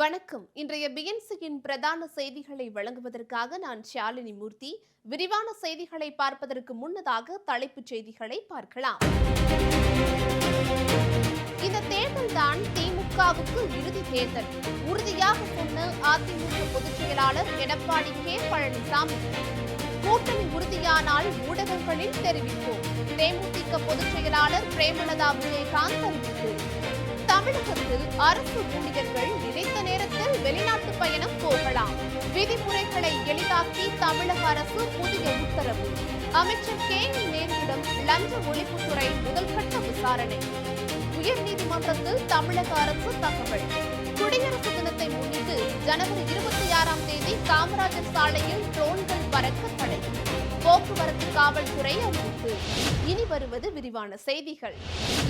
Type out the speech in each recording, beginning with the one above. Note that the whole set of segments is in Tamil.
வணக்கம். இன்றைய பிஎன்சியின் பிரதான செய்திகளை வழங்குவதற்காக நான் ஷாலினி மூர்த்தி. விரிவான செய்திகளை பார்ப்பதற்கு முன்னதாக தலைப்புச் செய்திகளை பார்க்கலாம். இந்த தேர்தல் தான் திமுகவுக்கு இறுதி தேர்தல், உறுதியாக சொன்ன அதிமுக பொதுச் செயலாளர் எடப்பாடி கே பழனிசாமி. கூட்டணி உறுதியானால் ஊடகங்களில் தெரிவிப்போம். தேமுதிக பொதுச் செயலாளர் பிரேமலதா விஜயகாந்த் அறிவிப்பு. தமிழகத்தில் அரசு ஊழியர்கள் நினைத்த நேரத்தில் வெளிநாட்டு பயணம் போகலாம். விதிமுறைகளை எளிதாக்கி தமிழக அரசு புதிய உத்தரவு. அமைச்சர் கே என் நேருவிடம் லஞ்ச ஒழிப்புத்துறை முதல்கட்ட விசாரணை. உயர்நீதிமன்றத்தில் தமிழக அரசு தகவல். குடியரசு தினத்தை முன்னிட்டு ஜனவரி 26ஆம் தேதி காமராஜர் சாலையில் ட்ரோன்கள் பறக்க தடை. போக்குவரத்து காவல்துறை அறிவிப்பு. இனி வருவது விரிவான செய்திகள்.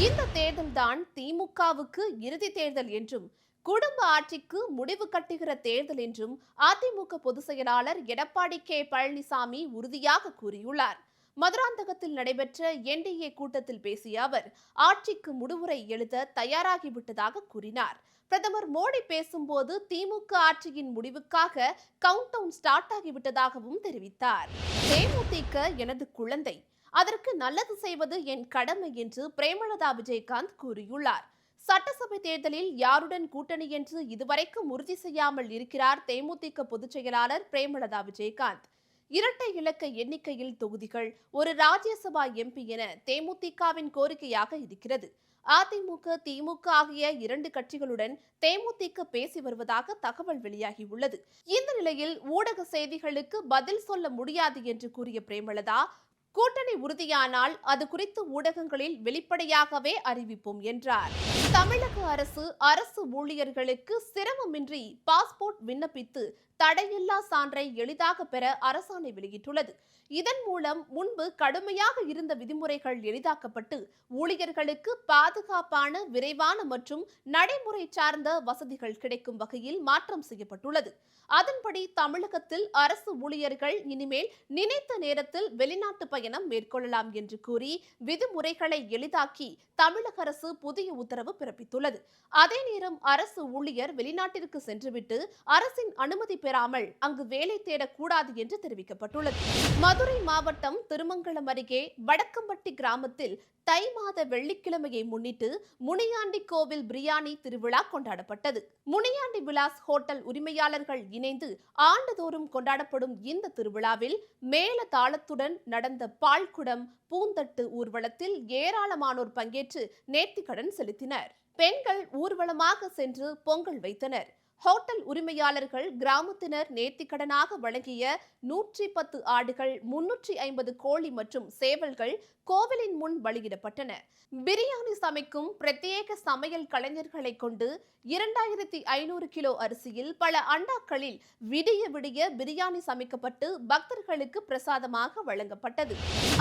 இந்த தேர்தல் தான் திமுகவுக்கு இறுதி தேர்தல் என்றும் குடும்ப ஆட்சிக்கு முடிவு கட்டுகிற தேர்தல் என்றும் அதிமுக பொதுச் செயலாளர் எடப்பாடி கே பழனிசாமி உறுதியாக கூறியுள்ளார். மதுராந்தகத்தில் நடைபெற்ற என்டிஏ கூட்டத்தில் பேசிய அவர் ஆட்சிக்கு முடிவுரை எழுத தயாராகிவிட்டதாக கூறினார். பிரதமர் மோடி பேசும்போது திமுக ஆட்சியின் முடிவுக்காக கவுண்ட் டவுன் ஸ்டார்ட் ஆகிவிட்டதாகவும் தெரிவித்தார். தேமுதிக எனது குழந்தை, அதற்கு நல்லது செய்வது என் கடமை என்று பிரேமலதா விஜயகாந்த் கூறியுள்ளார். சட்டசபை தேர்தலில் யாருடன் கூட்டணி என்று இதுவரைக்கும் உறுதி செய்யாமல் இருக்கிறார் தேமுதிக பொதுச் செயலாளர் பிரேமலதா விஜயகாந்த். இரட்டை இலக்க எண்ணிக்கையில் தொகுதிகள், ஒரு ராஜ்யசபா எம்பி என தேமுதிகவின் கோரிக்கையாக இருக்கிறது. அதிமுக, திமுக ஆகிய இரண்டு கட்சிகளுடன் தேமுதிக பேசி வருவதாக தகவல் வெளியாகியுள்ளது. இந்த நிலையில் ஊடக செய்திகளுக்கு பதில் சொல்ல முடியாது என்று கூறிய பிரேமலதா, கூட்டணி உறுதியானால் அது குறித்து ஊடகங்களில் வெளிப்படையாகவே அறிவிப்போம் என்றார். தமிழக அரசு ஊழியர்களுக்கு சிரமமின்றி பாஸ்போர்ட் விண்ணப்பித்து தடையில்லா சான்றை எளிதாக பெற அரசாணை வெளியிட்டுள்ளது. இதன் மூலம் முன்பு கடுமையாக இருந்த விதிமுறைகள் எளிதாக்கப்பட்டு ஊழியர்களுக்கு பாதுகாப்பான, விரைவான மற்றும் நடைமுறை சார்ந்த வசதிகள் கிடைக்கும் வகையில் மாற்றம் செய்யப்பட்டுள்ளது. அதன்படி தமிழகத்தில் அரசு ஊழியர்கள் இனிமேல் நினைத்த நேரத்தில் வெளிநாட்டு பயணம் மேற்கொள்ளலாம் என்று கூறி விதிமுறைகளை எளிதாக்கி தமிழக அரசு புதிய உத்தரவு பிறப்பித்துள்ளது. அதே நேரம் அரசு ஊழியர் வெளிநாட்டிற்கு சென்றுவிட்டு அரசின் அனுமதி பெறாமல் அங்கு வேலை தேடக்கூடாது என்று தெரிவிக்கப்பட்டுள்ளது. மதுரை மாவட்டம் திருமங்கலம் அருகே வடக்கம்பட்டி கிராமத்தில் தை மாத வெள்ளிக்கிழமையை முன்னிட்டு முனியாண்டி கோவில் பிரியாணி திருவிழா கொண்டாடப்பட்டது. முனியாண்டி விலாஸ் ஹோட்டல் உரிமையாளர்கள் இணைந்து ஆண்டுதோறும் கொண்டாடப்படும் இந்த திருவிழாவில் மேல தாளத்துடன் நடந்த பால்குடம், பூந்தட்டு ஊர்வலத்தில் ஏராளமானோர் பங்கேற்று நேர்த்திக்கடன் செலுத்தினர். பெண்கள் ஊர்வலமாக சென்று பொங்கல் வைத்தனர். ஹோட்டல் உரிமையாளர்கள் கிராமத்தினர் நேர்த்திக்கடனாக வழங்கிய 110 ஆடுகள், 350 கோழி மற்றும் சேவல்கள் கோவிலின் முன் பலியிடப்பட்டன. பிரியாணி சமைக்கும் பிரத்யேக சமையல் கலைஞர்களை கொண்டு 2500 கிலோ அரிசியில் பல அண்டாக்களில் விடிய விடிய பிரியாணி சமைக்கப்பட்டு பக்தர்களுக்கு பிரசாதமாக வழங்கப்பட்டது.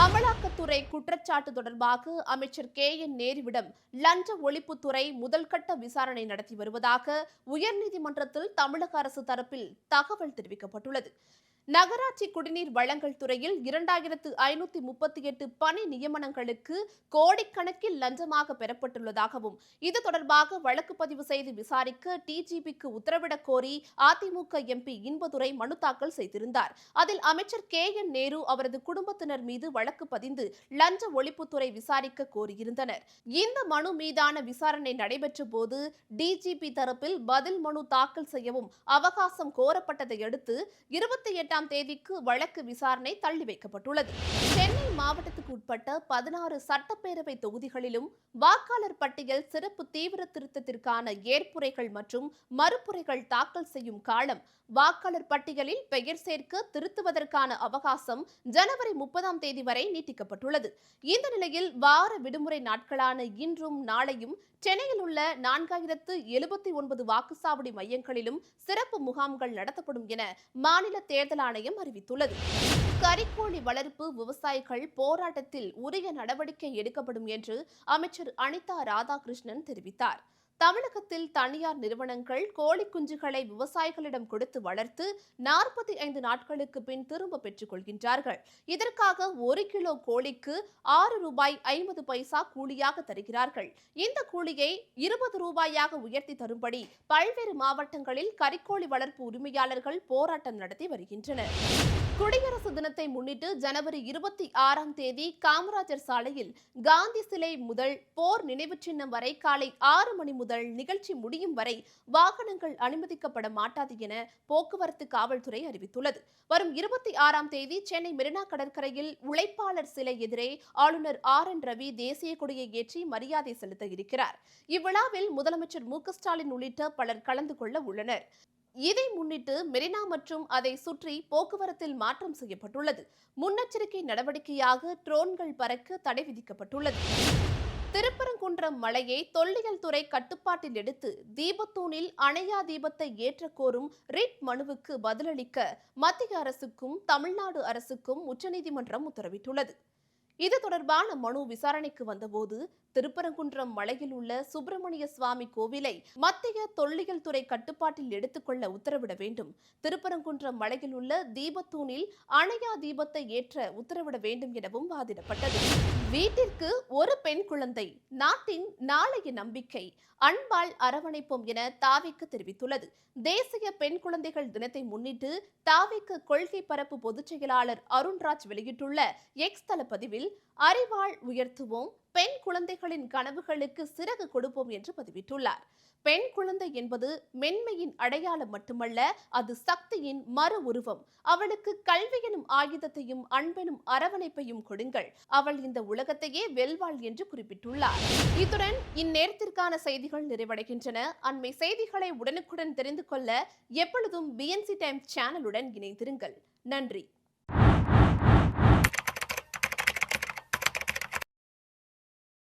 அமலாக்கத்துறை குற்றச்சாட்டு தொடர்பாக அமைச்சர் கே என் நேருவிடம் லஞ்ச ஒழிப்புத்துறை முதல்கட்ட விசாரணை நடத்தி வருவதாக உயர்நீதிமன்றத்தில் தமிழக அரசு தரப்பில் தகவல் தெரிவிக்கப்பட்டுள்ளது. நகராட்சி குடிநீர் வழங்கல் துறையில் 2538 பணி நியமனங்களுக்கு கோடிக்கணக்கில் லஞ்சமாக பெறப்பட்டுள்ளதாகவும் இது தொடர்பாக வழக்கு பதிவு செய்து விசாரிக்க டிஜிபிக்கு உத்தரவிடக் கோரி அதிமுக எம்பி இன்பதுரை மனு தாக்கல் செய்திருந்தார். அதில் அமைச்சர் கே என் நேரு அவரது குடும்பத்தினர் மீது வழக்கு பதிந்து லஞ்ச ஒழிப்புத்துறை விசாரிக்க கோரியிருந்தனர். இந்த மனு மீதான விசாரணை நடைபெற்ற போது டிஜிபி தரப்பில் பதில் மனு தாக்கல் செய்யவும் அவகாசம் கோரப்பட்டதை அடுத்து 28ஆம் தேதிக்கு வழக்கு விசாரணை தள்ளி வைக்கப்பட்டுள்ளது. சென்னை மாவட்டத்துக்கு உட்பட்ட 16 சட்டப்பேரவை தொகுதிகளிலும் வாக்காளர் பட்டியல் சிறப்பு தீவிர திருத்தத்திற்கான ஏற்புரைகள் மற்றும் மறுப்புரைகள் தாக்கல் செய்யும் காலம், வாக்காளர் பட்டியலில் பெயர் சேர்க்க திருத்துவதற்கான அவகாசம் ஜனவரி 30ஆம் தேதி வரை நீட்டிக்கப்பட்டுள்ளது. இந்த நிலையில் வார விடுமுறை நாட்களான இன்றும் நாளையும் சென்னையில் உள்ள 4079 வாக்குச்சாவடி மையங்களிலும் சிறப்பு முகாம்கள் நடத்தப்படும் என மாநில தேர்தல் ஆணையம் அறிவித்துள்ளது. கறிக்கோழி வளர்ப்பு விவசாயிகள் போராட்டத்தில் உரிய நடவடிக்கை எடுக்கப்படும் என்று அமைச்சர் அனிதா ராதாகிருஷ்ணன் தெரிவித்தார். தமிழகத்தில் தனியார் நிறுவனங்கள் கோழி குஞ்சுகளை விவசாயிகளிடம் கொடுத்து வளர்த்து 45 நாட்களுக்கு பின் திரும்ப பெற்றுக் கொள்கின்றார்கள். இதற்காக 1 கிலோ கோழிக்கு ₹6.50 கூலியாக தருகிறார்கள். இந்த கூலியை ₹20 உயர்த்தி தரும்படி பல்வேறு மாவட்டங்களில் கறிக்கோழி வளர்ப்பு உரிமையாளர்கள் போராட்டம் நடத்தி வருகின்றனர். குடியரசு தினத்தை முன்னிட்டு ஜனவரி 26 காமராஜர் சாலையில் காந்தி சிலை முதல் போர் நினைவு சின்னம் வரை காலை 6 மணி முதல் நிகழ்ச்சி முடியும் வரை வாகனங்கள் அனுமதிக்கப்பட மாட்டாது என போக்குவரத்து காவல்துறை அறிவித்துள்ளது. வரும் 26 சென்னை மெரினா கடற்கரையில் உழைப்பாளர் சிலை எதிரே ஆளுநர் RN ரவி தேசிய கொடியை ஏற்றி மரியாதை செலுத்த இருக்கிறார். இவ்விழாவில் முதலமைச்சர் மு.க.ஸ்டாலின் உள்ளிட்ட பலர் கலந்து கொள்ள உள்ளனர். இதை முன்னிட்டு மெரினா மற்றும் அதை சுற்றி போக்குவரத்தில் மாற்றம் செய்யப்பட்டுள்ளது. முன்னெச்சரிக்கை நடவடிக்கையாக ட்ரோன்கள் பறக்க தடை விதிக்கப்பட்டுள்ளது. திருப்பரங்குன்றம் மலையை தொல்லியல் துறை கட்டுப்பாட்டில் எடுத்து தீபத்தூணில் அணையா தீபத்தை ஏற்ற கோரும் ரிட் மனுவுக்கு பதிலளிக்க மத்திய அரசுக்கும் தமிழ்நாடு அரசுக்கும் உச்சநீதிமன்றம் உத்தரவிட்டுள்ளது. இது தொடர்பான மனு விசாரணைக்கு வந்தபோது திருப்பரங்குன்றம் மலையில் உள்ள சுப்பிரமணிய சுவாமி கோவிலை மத்திய தொல்லியல் துறை கட்டுப்பாட்டில் எடுத்துக்கொள்ள உத்தரவிட வேண்டும், திருப்பரங்குன்றம் மலையில் உள்ள தீபத்தூணில் அணையா தீபத்தை ஏற்ற உத்தரவிட வேண்டும் எனவும் வாதிடப்பட்டது. வீட்டிற்கு ஒரு பெண் குழந்தை நாட்டின் நாளைய நம்பிக்கை, அன்பால் அரவணைப்போம் என தாவேக்கு தெரிவித்துள்ளது. தேசிய பெண் குழந்தைகள் தினத்தை முன்னிட்டு தாவேக்கு கொள்கை பரப்பு பொதுச் செயலாளர் அருண்ராஜ் வெளியிட்டுள்ள எக்ஸ் தள பதிவில் அறிவாள் உயர்த்துவோம், பெண் குழந்தைகளின் கனவுகளுக்கு சிறகு கொடுப்போம் என்று பதிவிட்டுள்ளார். பெண் குழந்தை என்பது மென்மையின் அடையாளம் மட்டுமல்ல, அது சக்தியின் மறு உருவம். அவளுக்கு கல்வி எனும் ஆயுதத்தையும் அன்பெனும் அரவணைப்பையும் கொடுங்கள், அவள் இந்த உலகத்தையே வெல்வாள் என்று குறிப்பிட்டுள்ளார். இத்துடன் இந்நேரத்திற்கான செய்திகள் நிறைவடைகின்றன. அண்மை செய்திகளை உடனுக்குடன் தெரிந்து கொள்ள எப்பொழுதும் BNC டைம்ஸ் சேனலுடன் இணைந்திருங்கள். நன்றி.